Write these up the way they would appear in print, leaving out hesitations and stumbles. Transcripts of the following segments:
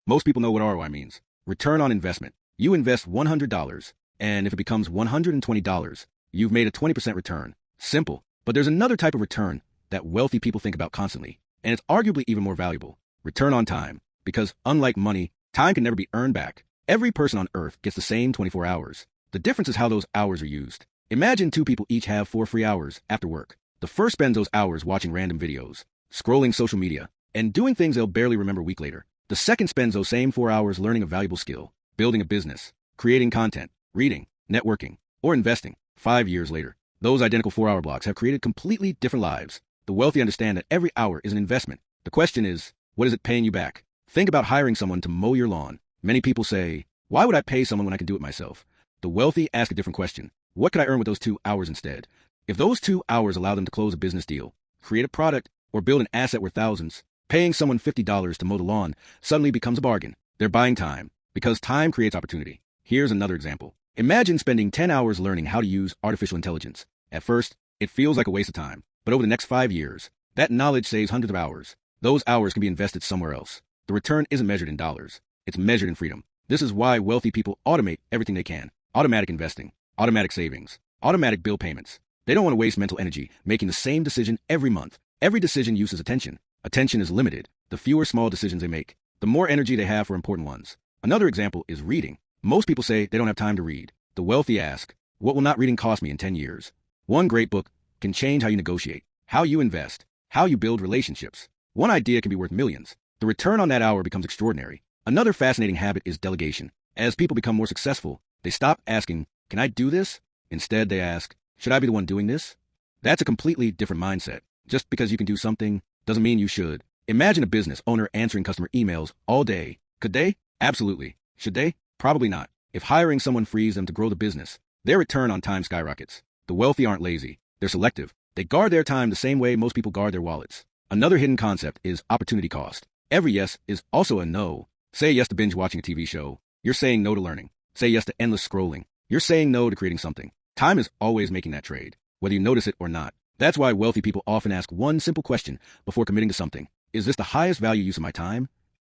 Most people know what ROI means. Return on investment. You invest $100, and if it becomes $120, you've made a 20% return. Simple. But there's another type of return that wealthy people think about constantly, and it's arguably even more valuable. Return on time. Because unlike money, time can never be earned back. Every person on Earth gets the same 24 hours. The difference is how those hours are used. Imagine two people each have 4 free hours after work. The first spends those hours watching random videos, scrolling social media, and doing things they'll barely remember a week later. The second spends those same 4 hours learning a valuable skill, building a business, creating content, reading, networking, or investing. 5 years later, those identical 4-hour blocks have created completely different lives. The wealthy understand that every hour is an investment. The question is, what is it paying you back? Think about hiring someone to mow your lawn. Many people say, why would I pay someone when I can do it myself? The wealthy ask a different question. What could I earn with those 2 hours instead? If those 2 hours allow them to close a business deal, create a product, or build an asset worth thousands, paying someone $50 to mow the lawn suddenly becomes a bargain. They're buying time, because time creates opportunity. Here's another example. Imagine spending 10 hours learning how to use artificial intelligence. At first, it feels like a waste of time, but over the next 5 years, that knowledge saves hundreds of hours. Those hours can be invested somewhere else. The return isn't measured in dollars. It's measured in freedom. This is why wealthy people automate everything they can. Automatic investing, automatic savings, automatic bill payments. They don't want to waste mental energy making the same decision every month. Every decision uses attention. Attention is limited. The fewer small decisions they make, the more energy they have for important ones. Another example is reading. Most people say they don't have time to read. The wealthy ask, what will not reading cost me in 10 years? One great book can change how you negotiate, how you invest, how you build relationships. One idea can be worth millions. The return on that hour becomes extraordinary. Another fascinating habit is delegation. As people become more successful, they stop asking, can I do this? Instead, they ask, should I be the one doing this? That's a completely different mindset. Just because you can do something doesn't mean you should. Imagine a business owner answering customer emails all day. Could they? Absolutely. Should they? Probably not. If hiring someone frees them to grow the business, their return on time skyrockets. The wealthy aren't lazy. They're selective. They guard their time the same way most people guard their wallets. Another hidden concept is opportunity cost. Every yes is also a no. Say yes to binge watching a TV show. You're saying no to learning. Say yes to endless scrolling. You're saying no to creating something. Time is always making that trade, whether you notice it or not. That's why wealthy people often ask one simple question before committing to something. Is this the highest value use of my time?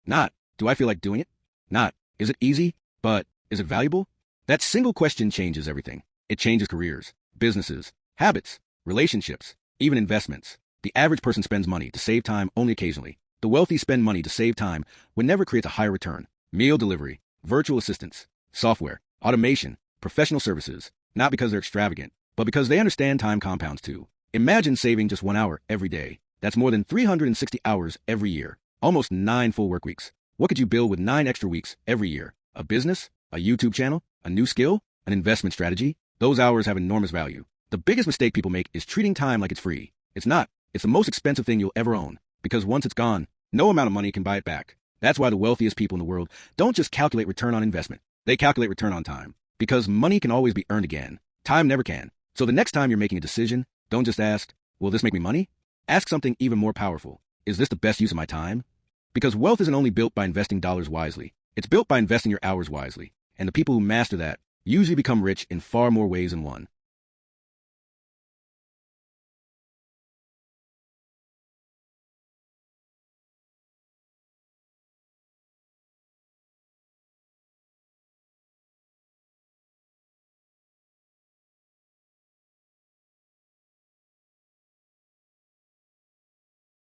Not, do I feel like doing it? Not, is it easy? But, is it valuable? That single question changes everything. It changes careers, businesses, habits, relationships, even investments. The average person spends money to save time only occasionally. The wealthy spend money to save time whenever creates a higher return. Meal delivery, virtual assistants, software, automation, professional services. Not because they're extravagant, but because they understand time compounds too. Imagine saving just 1 hour every day. That's more than 360 hours every year. Almost 9 full work weeks. What could you build with 9 extra weeks every year? A business? A YouTube channel? A new skill? An investment strategy? Those hours have enormous value. The biggest mistake people make is treating time like it's free. It's not. It's the most expensive thing you'll ever own. Because once it's gone, no amount of money can buy it back. That's why the wealthiest people in the world don't just calculate return on investment. They calculate return on time. Because money can always be earned again. Time never can. So the next time you're making a decision, don't just ask, will this make me money? Ask something even more powerful. Is this the best use of my time? Because wealth isn't only built by investing dollars wisely. It's built by investing your hours wisely. And the people who master that usually become rich in far more ways than one.